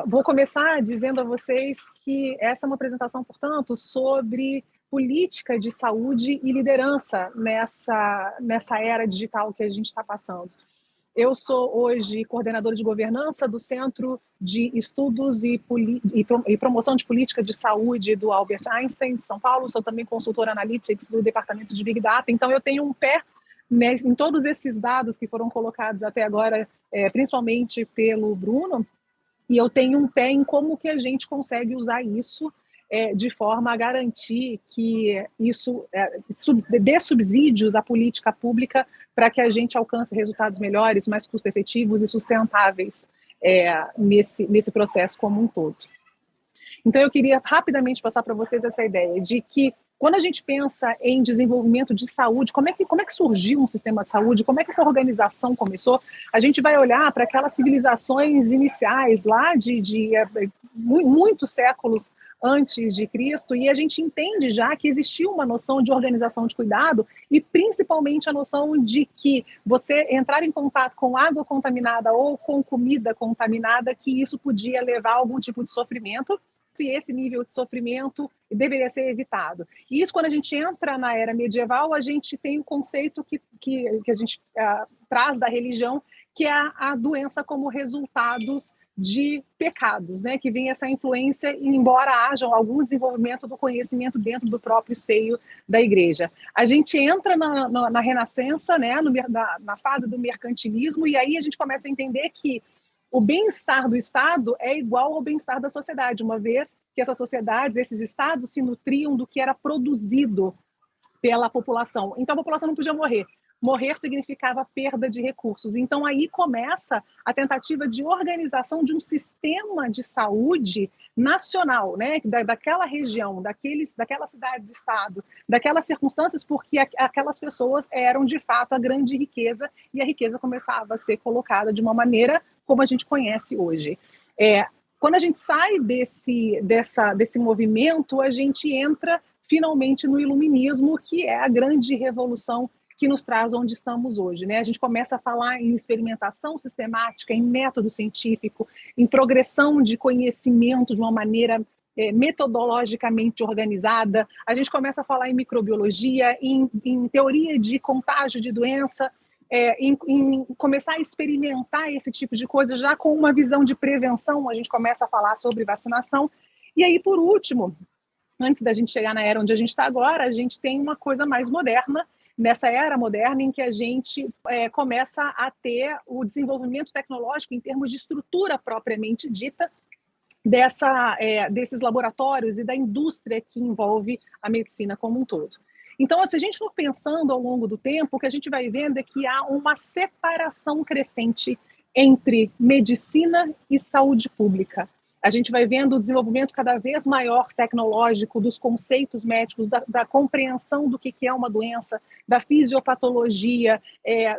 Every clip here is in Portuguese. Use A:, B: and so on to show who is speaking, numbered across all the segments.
A: Vou começar dizendo a vocês que essa é uma apresentação, portanto, sobre política de saúde e liderança nessa era digital que a gente está passando. Eu sou hoje coordenadora de governança do Centro de Estudos e Promoção de Política de Saúde do Albert Einstein, de São Paulo. Sou também consultora analytics do Departamento de Big Data. Então, eu tenho um pé em todos esses dados que foram colocados até agora, principalmente pelo Bruno, e eu tenho um pé em como que a gente consegue usar isso de forma a garantir que isso dê subsídios à política pública para que a gente alcance resultados melhores, mais custo-efetivos e sustentáveis nesse processo como um todo. Então, eu queria rapidamente passar para vocês essa ideia de que quando a gente pensa em desenvolvimento de saúde, como é que surgiu um sistema de saúde, como é que essa organização começou, a gente vai olhar para aquelas civilizações iniciais lá de muitos séculos antes de Cristo, e a gente entende já que existia uma noção de organização de cuidado e principalmente a noção de que você entrar em contato com água contaminada ou com comida contaminada, que isso podia levar a algum tipo de sofrimento, e esse nível de sofrimento deveria ser evitado. E isso, quando a gente entra na era medieval, a gente tem o conceito que a gente traz da religião, que é a doença como resultados de pecados, né? Que vem essa influência, embora haja algum desenvolvimento do conhecimento dentro do próprio seio da igreja. A gente entra na Renascença, né? Na fase do mercantilismo, e aí a gente começa a entender que o bem-estar do Estado é igual ao bem-estar da sociedade, uma vez que essas sociedades, esses Estados, se nutriam do que era produzido pela população. Então, a população não podia morrer. Morrer significava perda de recursos. Então, aí começa a tentativa de organização de um sistema de saúde nacional, né? Daquela região, daquelas cidades-estado, daquelas circunstâncias, porque aquelas pessoas eram, de fato, a grande riqueza, e a riqueza começava a ser colocada de uma maneira como a gente conhece hoje. Quando a gente sai desse movimento, a gente entra finalmente no iluminismo, que é a grande revolução que nos traz onde estamos hoje, né? A gente começa a falar em experimentação sistemática, em método científico, em progressão de conhecimento de uma maneira metodologicamente organizada. A gente começa a falar em microbiologia, em teoria de contágio de doença, em começar a experimentar esse tipo de coisa já com uma visão de prevenção. A gente começa a falar sobre vacinação. E aí, por último, antes da gente chegar na era onde a gente está agora, a gente tem uma coisa mais moderna, nessa era moderna em que a gente começa a ter o desenvolvimento tecnológico em termos de estrutura propriamente dita desses laboratórios e da indústria que envolve a medicina como um todo. Então, se a gente for pensando ao longo do tempo, o que a gente vai vendo é que há uma separação crescente entre medicina e saúde pública. A gente vai vendo o desenvolvimento cada vez maior tecnológico dos conceitos médicos, da compreensão do que é uma doença, da fisiopatologia,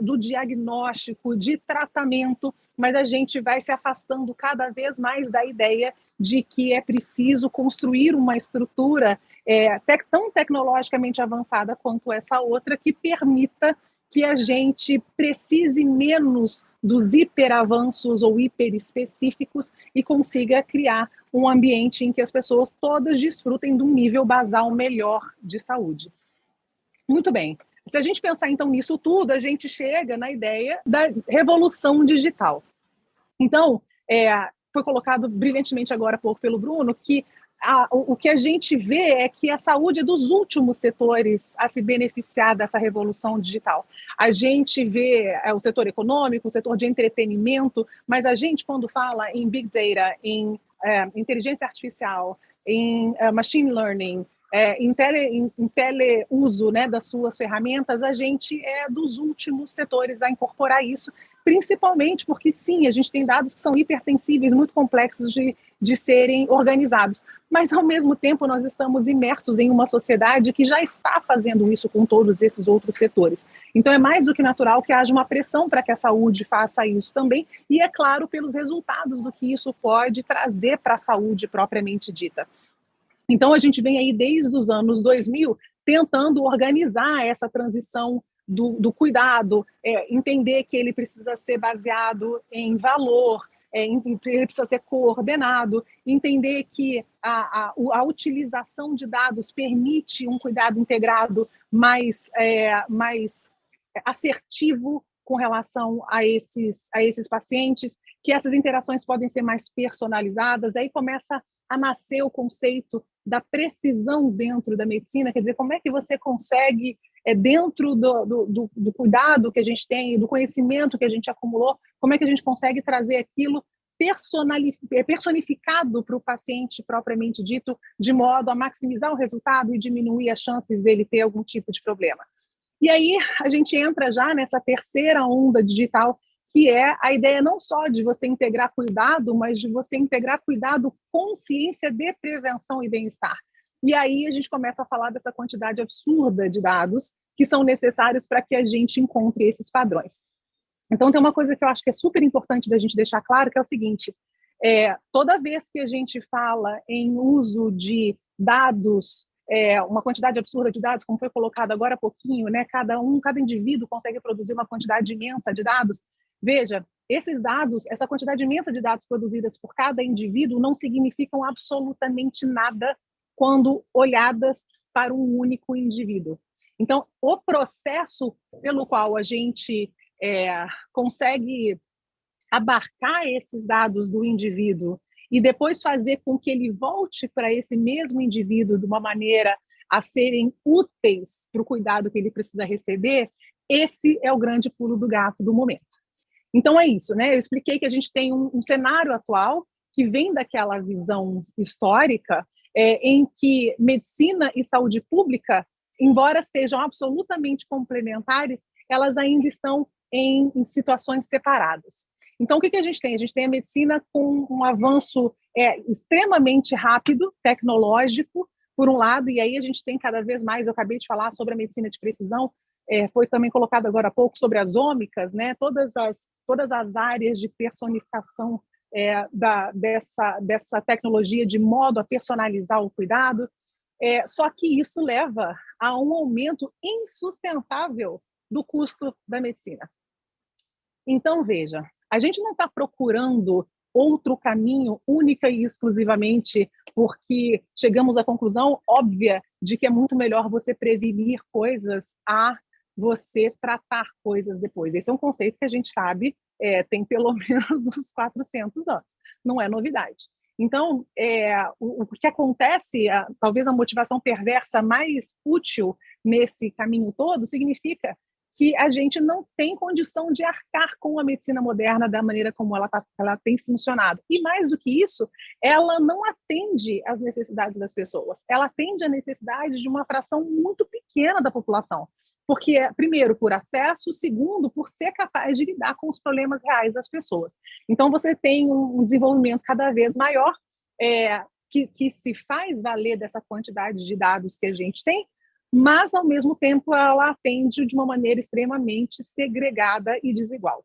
A: do diagnóstico, de tratamento, mas a gente vai se afastando cada vez mais da ideia de que é preciso construir uma estrutura tão tecnologicamente avançada quanto essa outra, que permita que a gente precise menos dos hiperavanços ou hiperespecíficos e consiga criar um ambiente em que as pessoas todas desfrutem de um nível basal melhor de saúde. Muito bem. Se a gente pensar, então, nisso tudo, a gente chega na ideia da revolução digital. Então, foi colocado brilhantemente agora há pouco pelo Bruno que o que a gente vê é que a saúde é dos últimos setores a se beneficiar dessa revolução digital. A gente vê o setor econômico, o setor de entretenimento, mas a gente, quando fala em Big Data, em inteligência artificial, em machine learning, em teleuso, né, das suas ferramentas, a gente é dos últimos setores a incorporar isso, principalmente porque, sim, a gente tem dados que são hipersensíveis, muito complexos de serem organizados, mas, ao mesmo tempo, nós estamos imersos em uma sociedade que já está fazendo isso com todos esses outros setores. Então, é mais do que natural que haja uma pressão para que a saúde faça isso também, e, é claro, pelos resultados do que isso pode trazer para a saúde propriamente dita. Então, a gente vem aí desde os anos 2000 tentando organizar essa transição do cuidado, entender que ele precisa ser baseado em valor, ele precisa ser coordenado, entender que a utilização de dados permite um cuidado integrado mais assertivo com relação a esses pacientes, que essas interações podem ser mais personalizadas. Aí começa a nascer o conceito da precisão dentro da medicina, quer dizer, como é que você consegue, dentro do cuidado que a gente tem, do conhecimento que a gente acumulou, como é que a gente consegue trazer aquilo personificado para o paciente propriamente dito, de modo a maximizar o resultado e diminuir as chances dele ter algum tipo de problema. E aí a gente entra já nessa terceira onda digital, que é a ideia não só de você integrar cuidado, mas de você integrar cuidado, consciência de prevenção e bem-estar. E aí a gente começa a falar dessa quantidade absurda de dados que são necessários para que a gente encontre esses padrões. Então, tem uma coisa que eu acho que é super importante da gente deixar claro, que é o seguinte: toda vez que a gente fala em uso de dados, uma quantidade absurda de dados, como foi colocado agora há pouquinho, né? Cada indivíduo consegue produzir uma quantidade imensa de dados. Veja, esses dados, essa quantidade imensa de dados produzidas por cada indivíduo não significam absolutamente nada quando olhadas para um único indivíduo. Então, o processo pelo qual a gente consegue abarcar esses dados do indivíduo e depois fazer com que ele volte para esse mesmo indivíduo de uma maneira a serem úteis para o cuidado que ele precisa receber, esse é o grande pulo do gato do momento. Então é isso, né? Eu expliquei que a gente tem um cenário atual que vem daquela visão histórica em que medicina e saúde pública, embora sejam absolutamente complementares, elas ainda estão em situações separadas. Então, o que a gente tem? A gente tem a medicina com um avanço extremamente rápido, tecnológico, por um lado, e aí a gente tem cada vez mais, eu acabei de falar sobre a medicina de precisão, foi também colocado agora há pouco sobre as ômicas, né? Todas as áreas de personificação dessa tecnologia de modo a personalizar o cuidado, só que isso leva a um aumento insustentável do custo da medicina. Então, veja, a gente não está procurando outro caminho única e exclusivamente porque chegamos à conclusão óbvia de que é muito melhor você prevenir coisas a você tratar coisas depois. Esse é um conceito que a gente sabe tem pelo menos uns 400 anos. Não é novidade. Então, o que acontece, talvez a motivação perversa mais útil nesse caminho todo, significa que a gente não tem condição de arcar com a medicina moderna da maneira como ela tem funcionado. E mais do que isso, ela não atende às necessidades das pessoas. Ela atende à necessidade de uma fração muito pequena da população. Porque, primeiro, por acesso, segundo, por ser capaz de lidar com os problemas reais das pessoas. Então, você tem um desenvolvimento cada vez maior que se faz valer dessa quantidade de dados que a gente tem, mas, ao mesmo tempo, ela atende de uma maneira extremamente segregada e desigual.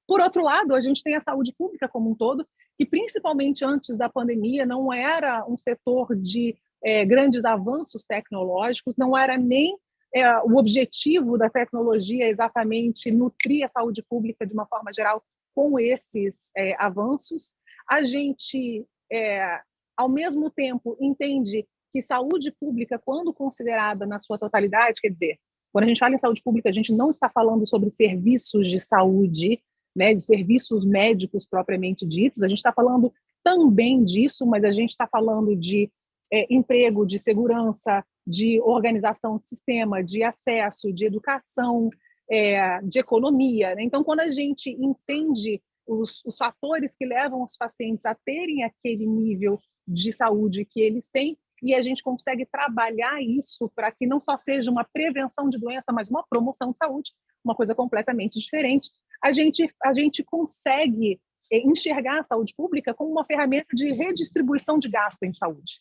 A: Por outro lado, a gente tem a saúde pública como um todo, que, principalmente antes da pandemia, não era um setor de grandes avanços tecnológicos, não era nem o objetivo da tecnologia exatamente nutrir a saúde pública de uma forma geral com esses avanços. A gente, ao mesmo tempo, entende que saúde pública, quando considerada na sua totalidade, quer dizer, quando a gente fala em saúde pública, a gente não está falando sobre serviços de saúde, né, de serviços médicos propriamente ditos, a gente está falando também disso, mas a gente está falando de emprego, de segurança, de organização de sistema, de acesso, de educação, de economia, né? Então, quando a gente entende os fatores que levam os pacientes a terem aquele nível de saúde que eles têm, e a gente consegue trabalhar isso para que não só seja uma prevenção de doença, mas uma promoção de saúde, uma coisa completamente diferente, a gente consegue enxergar a saúde pública como uma ferramenta de redistribuição de gasto em saúde.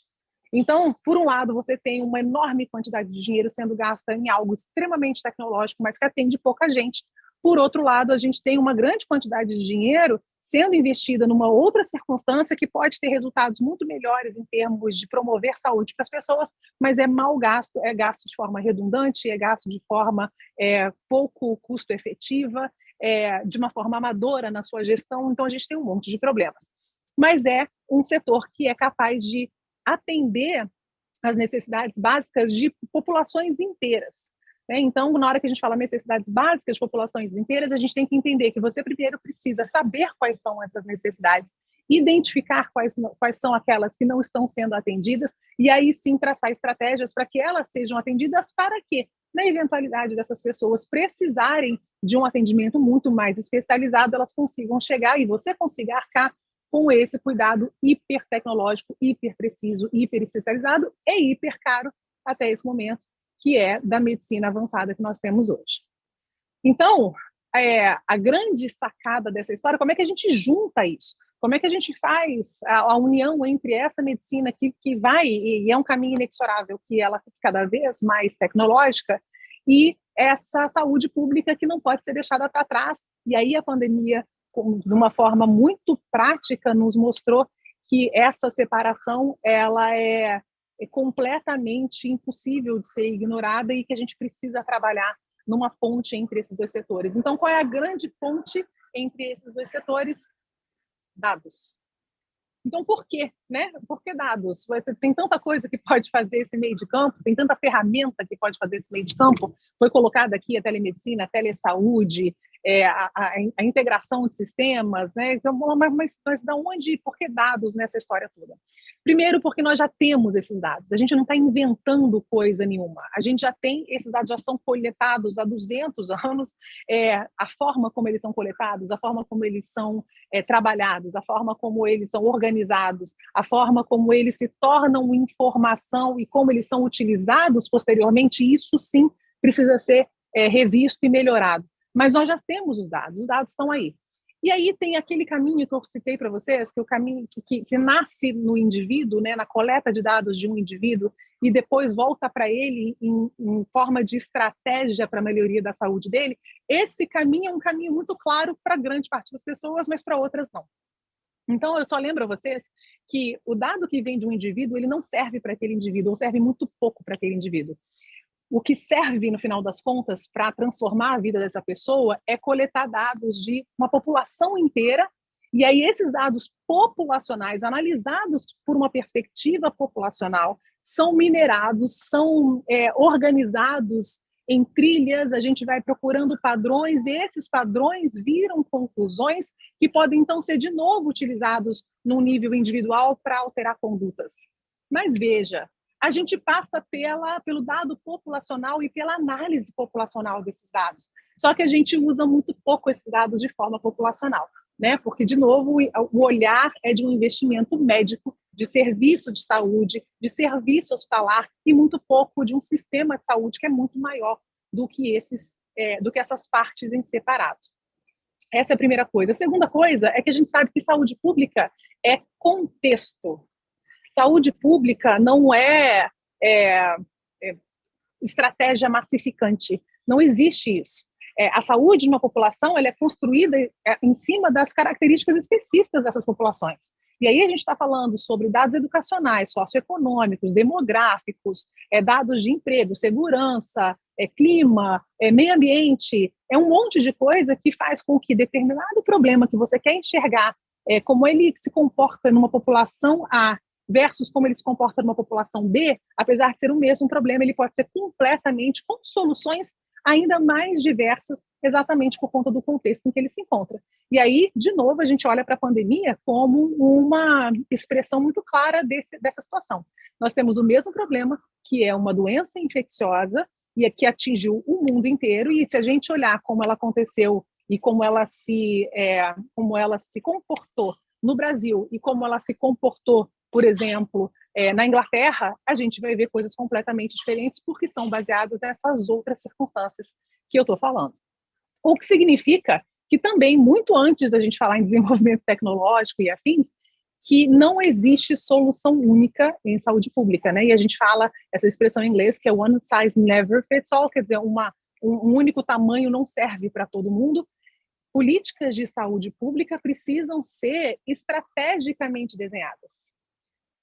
A: Então, por um lado, você tem uma enorme quantidade de dinheiro sendo gasta em algo extremamente tecnológico, mas que atende pouca gente. Por outro lado, a gente tem uma grande quantidade de dinheiro sendo investida numa outra circunstância que pode ter resultados muito melhores em termos de promover saúde para as pessoas, mas é mal gasto, é gasto de forma redundante, é gasto de forma pouco custo efetiva, de uma forma amadora na sua gestão, então a gente tem um monte de problemas. Mas é um setor que é capaz de atender as necessidades básicas de populações inteiras. Então, na hora que a gente fala necessidades básicas de populações inteiras, a gente tem que entender que você primeiro precisa saber quais são essas necessidades, identificar quais são aquelas que não estão sendo atendidas, e aí sim traçar estratégias para que elas sejam atendidas, para que, na eventualidade dessas pessoas precisarem de um atendimento muito mais especializado, elas consigam chegar e você consiga arcar com esse cuidado hiper tecnológico, hiper preciso, hiper especializado e hiper caro até esse momento, que é da medicina avançada que nós temos hoje. Então, a grande sacada dessa história, como é que a gente junta isso? Como é que a gente faz a união entre essa medicina que vai, e é um caminho inexorável, que ela fica cada vez mais tecnológica, e essa saúde pública que não pode ser deixada para trás. E aí a pandemia, de uma forma muito prática, nos mostrou que essa separação ela é completamente impossível de ser ignorada e que a gente precisa trabalhar numa ponte entre esses dois setores. Então, qual é a grande ponte entre esses dois setores? Dados. Então, por quê? Por que dados? Tem tanta coisa que pode fazer esse meio de campo, tem tanta ferramenta que pode fazer esse meio de campo. Foi colocada aqui a telemedicina, a telesaúde, a integração de sistemas, Então, mas de onde, por que dados nessa história toda? Primeiro, porque nós já temos esses dados, a gente não está inventando coisa nenhuma, a gente já tem, esses dados já são coletados há 200 anos, a forma como eles são coletados, a forma como eles são trabalhados, a forma como eles são organizados, a forma como eles se tornam informação e como eles são utilizados posteriormente, isso sim precisa ser revisto e melhorado. Mas nós já temos os dados estão aí. E aí tem aquele caminho que eu citei para vocês, que é o caminho que nasce no indivíduo, na coleta de dados de um indivíduo, e depois volta para ele em forma de estratégia para a melhoria da saúde dele. Esse caminho é um caminho muito claro para grande parte das pessoas, mas para outras não. Então, eu só lembro a vocês que o dado que vem de um indivíduo, ele não serve para aquele indivíduo, ou serve muito pouco para aquele indivíduo. O que serve, no final das contas, para transformar a vida dessa pessoa é coletar dados de uma população inteira, e aí esses dados populacionais, analisados por uma perspectiva populacional, são minerados, são organizados em trilhas, a gente vai procurando padrões, e esses padrões viram conclusões que podem, então, ser de novo utilizados num nível individual para alterar condutas. Mas veja, a gente passa pelo dado populacional e pela análise populacional desses dados. Só que a gente usa muito pouco esses dados de forma populacional, Porque, de novo, o olhar é de um investimento médico, de serviço de saúde, de serviço hospitalar, e muito pouco de um sistema de saúde que é muito maior do que essas partes em separado. Essa é a primeira coisa. A segunda coisa é que a gente sabe que saúde pública é contexto. Saúde pública não é estratégia massificante. Não existe isso. A saúde de uma população ela é construída em cima das características específicas dessas populações. E aí a gente está falando sobre dados educacionais, socioeconômicos, demográficos, dados de emprego, segurança, clima, meio ambiente, é um monte de coisa que faz com que determinado problema que você quer enxergar, como ele se comporta numa população A versus como ele se comporta numa população B, apesar de ser o mesmo problema, ele pode ser completamente com soluções ainda mais diversas, exatamente por conta do contexto em que ele se encontra. E aí, de novo, a gente olha para a pandemia como uma expressão muito clara dessa situação. Nós temos o mesmo problema, que é uma doença infecciosa, e que atingiu o mundo inteiro, e se a gente olhar como ela aconteceu e como ela se comportou no Brasil e como ela se comportou, por exemplo, na Inglaterra, a gente vai ver coisas completamente diferentes porque são baseadas nessas outras circunstâncias que eu estou falando. O que significa que também, muito antes da gente falar em desenvolvimento tecnológico e afins, que não existe solução única em saúde pública, E a gente fala essa expressão em inglês que é one size never fits all, quer dizer, um único tamanho não serve para todo mundo. Políticas de saúde pública precisam ser estrategicamente desenhadas.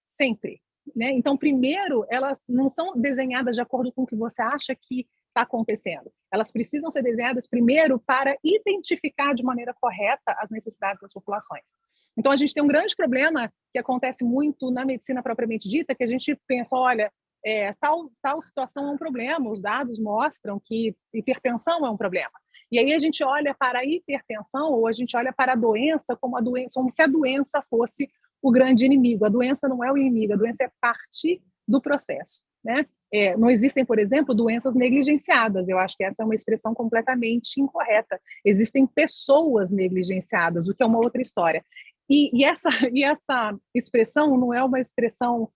A: Sempre. Então, primeiro, elas não são desenhadas de acordo com o que você acha que está acontecendo. Elas precisam ser desenhadas primeiro para identificar de maneira correta as necessidades das populações. Então, a gente tem um grande problema que acontece muito na medicina propriamente dita, que a gente pensa, olha, tal situação é um problema, os dados mostram que hipertensão é um problema. E aí a gente olha para a hipertensão ou a gente olha para a doença como se a doença fosse o grande inimigo. A doença não é o inimigo, a doença é parte do processo, né? Não existem, por exemplo, doenças negligenciadas. Eu acho que essa é uma expressão completamente incorreta. Existem pessoas negligenciadas, o que é uma outra história. E essa expressão não é uma expressão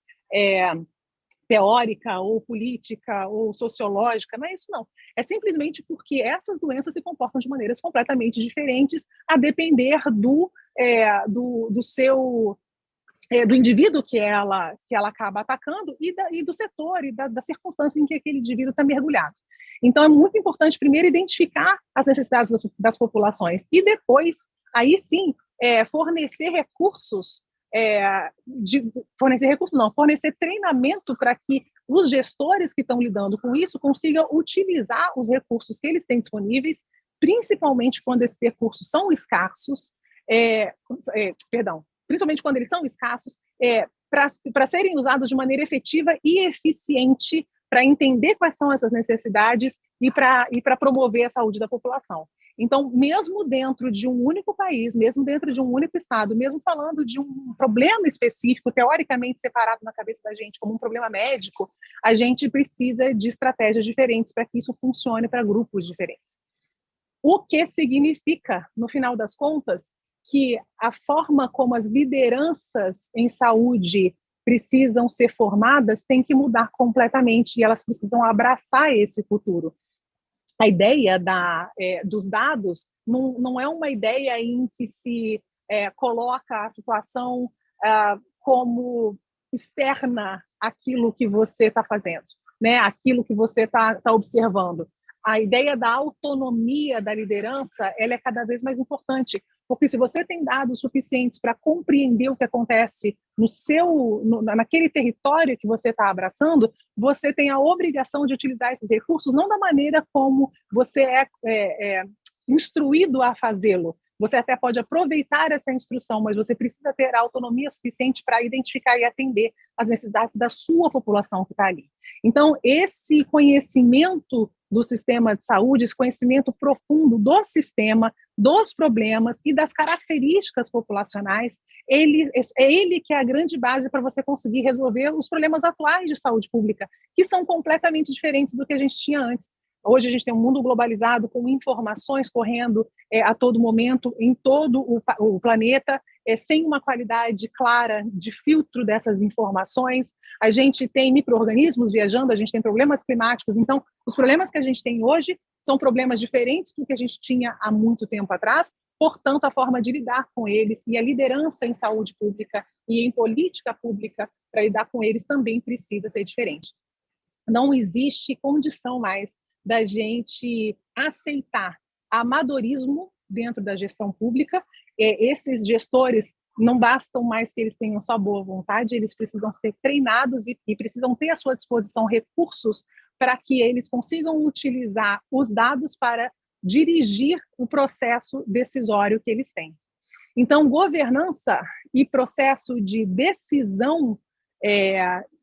A: teórica ou política ou sociológica, não é isso não. É simplesmente porque essas doenças se comportam de maneiras completamente diferentes a depender do indivíduo que ela acaba atacando e do setor e da circunstância em que aquele indivíduo está mergulhado. Então, é muito importante primeiro identificar as necessidades das populações e depois, aí sim, fornecer recursos, fornecer treinamento para que os gestores que estão lidando com isso consigam utilizar os recursos que eles têm disponíveis, principalmente quando esses recursos são escassos, principalmente quando eles são escassos, para serem usados de maneira efetiva e eficiente para entender quais são essas necessidades e para promover a saúde da população. Então, mesmo dentro de um único país, mesmo dentro de um único estado, mesmo falando de um problema específico, teoricamente separado na cabeça da gente como um problema médico, a gente precisa de estratégias diferentes para que isso funcione para grupos diferentes. O que significa, no final das contas, que a forma como as lideranças em saúde precisam ser formadas tem que mudar completamente e elas precisam abraçar esse futuro. A ideia dos dados não é uma ideia em que se coloca a situação como externa àquilo que você está fazendo, né? Aquilo que você está observando. A ideia da autonomia da liderança ela é cada vez mais importante, porque se você tem dados suficientes para compreender o que acontece naquele território que você está abraçando, você tem a obrigação de utilizar esses recursos não da maneira como você é instruído a fazê-lo. Você até pode aproveitar essa instrução, mas você precisa ter a autonomia suficiente para identificar e atender as necessidades da sua população que está ali. Então, esse conhecimento do sistema de saúde, esse conhecimento profundo do sistema, dos problemas e das características populacionais, é ele que é a grande base para você conseguir resolver os problemas atuais de saúde pública, que são completamente diferentes do que a gente tinha antes. Hoje a gente tem um mundo globalizado com informações correndo a todo momento, em todo o planeta, sem uma qualidade clara de filtro dessas informações. A gente tem micro-organismos viajando, a gente tem problemas climáticos. Então, os problemas que a gente tem hoje são problemas diferentes do que a gente tinha há muito tempo atrás. Portanto, a forma de lidar com eles e a liderança em saúde pública e em política pública para lidar com eles também precisa ser diferente. Não existe condição mais da gente aceitar amadorismo dentro da gestão pública. Esses gestores não bastam mais que eles tenham só boa vontade, eles precisam ser treinados e precisam ter à sua disposição recursos para que eles consigam utilizar os dados para dirigir o processo decisório que eles têm. Então, governança e processo de decisão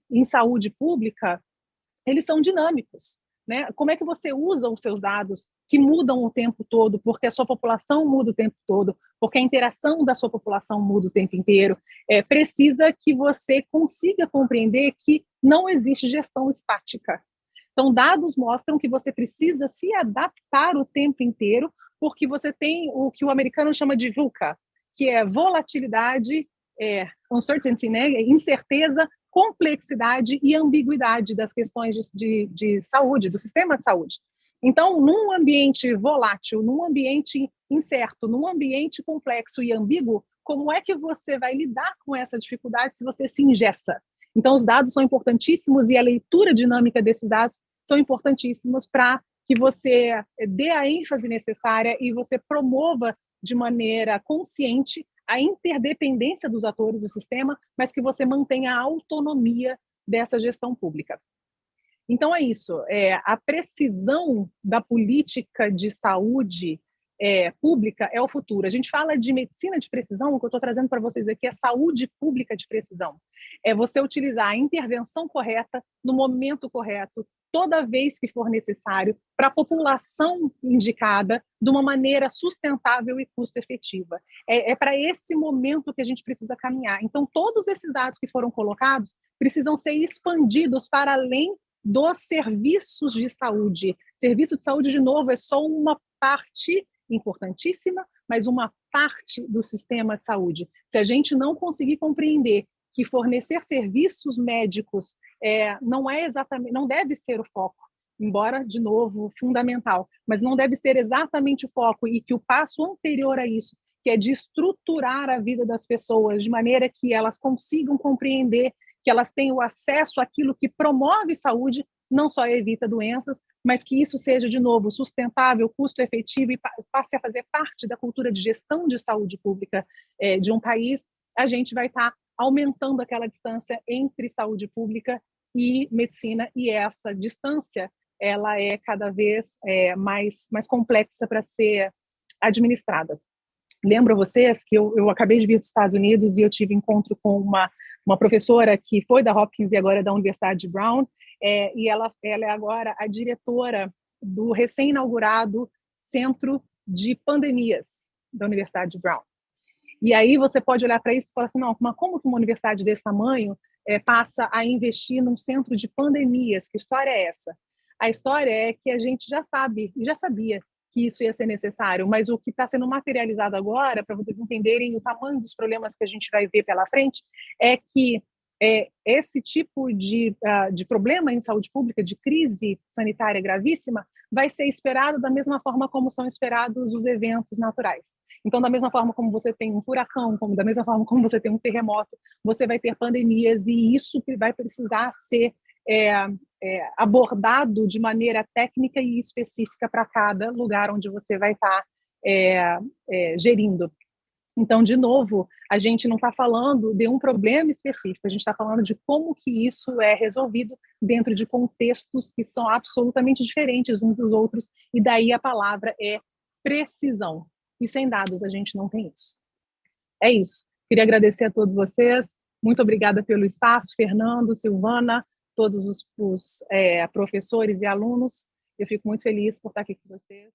A: em saúde pública, eles são dinâmicos. Né? Como é que você usa os seus dados que mudam o tempo todo, porque a sua população muda o tempo todo, porque a interação da sua população muda o tempo inteiro? Precisa que você consiga compreender que não existe gestão estática. Então, dados mostram que você precisa se adaptar o tempo inteiro, porque você tem o que o americano chama de VUCA, que é volatilidade, uncertainty, né? Incerteza, complexidade e ambiguidade das questões de saúde, do sistema de saúde. Então, num ambiente volátil, num ambiente incerto, num ambiente complexo e ambíguo, como é que você vai lidar com essa dificuldade se você se engessa? Então, os dados são importantíssimos e a leitura dinâmica desses dados são importantíssimos para que você dê a ênfase necessária e você promova de maneira consciente a interdependência dos atores do sistema, mas que você mantenha a autonomia dessa gestão pública. Então, é isso. A precisão da política de saúde pública é o futuro. A gente fala de medicina de precisão, o que eu estou trazendo para vocês aqui é saúde pública de precisão. É você utilizar a intervenção correta, no momento correto, toda vez que for necessário, para a população indicada, de uma maneira sustentável e custo-efetiva. É para esse momento que a gente precisa caminhar. Então, todos esses dados que foram colocados precisam ser expandidos para além dos serviços de saúde. Serviço de saúde, de novo, é só uma parte importantíssima, mas uma parte do sistema de saúde. Se a gente não conseguir compreender que fornecer serviços médicos não é exatamente, não deve ser o foco, embora, de novo, fundamental, mas não deve ser exatamente o foco, e que o passo anterior a isso, que é de estruturar a vida das pessoas de maneira que elas consigam compreender, que elas tenham acesso àquilo que promove saúde, não só evita doenças, mas que isso seja, de novo, sustentável, custo-efetivo e passe a fazer parte da cultura de gestão de saúde pública de um país, a gente vai estar aumentando aquela distância entre saúde pública e medicina, e essa distância ela é cada vez mais complexa para ser administrada. Lembro vocês que eu acabei de vir dos Estados Unidos e eu tive encontro com uma professora que foi da Hopkins e agora é da Universidade de Brown, e ela é agora a diretora do recém-inaugurado Centro de Pandemias da Universidade de Brown. E aí você pode olhar para isso e falar assim, não, mas como que uma universidade desse tamanho passa a investir num centro de pandemias? Que história é essa? A história é que a gente já sabe, e já sabia, que isso ia ser necessário, mas o que está sendo materializado agora, para vocês entenderem o tamanho dos problemas que a gente vai ver pela frente, é que esse tipo de problema em saúde pública, de crise sanitária gravíssima, vai ser esperado da mesma forma como são esperados os eventos naturais. Então, da mesma forma como você tem um furacão, da mesma forma como você tem um terremoto, você vai ter pandemias, e isso vai precisar ser abordado de maneira técnica e específica para cada lugar onde você vai estar gerindo. Então, de novo, a gente não está falando de um problema específico, a gente está falando de como que isso é resolvido dentro de contextos que são absolutamente diferentes uns dos outros, e daí a palavra é precisão. E sem dados a gente não tem isso. É isso. Queria agradecer a todos vocês. Muito obrigada pelo espaço, Fernando, Silvana, todos os professores e alunos. Eu fico muito feliz por estar aqui com vocês.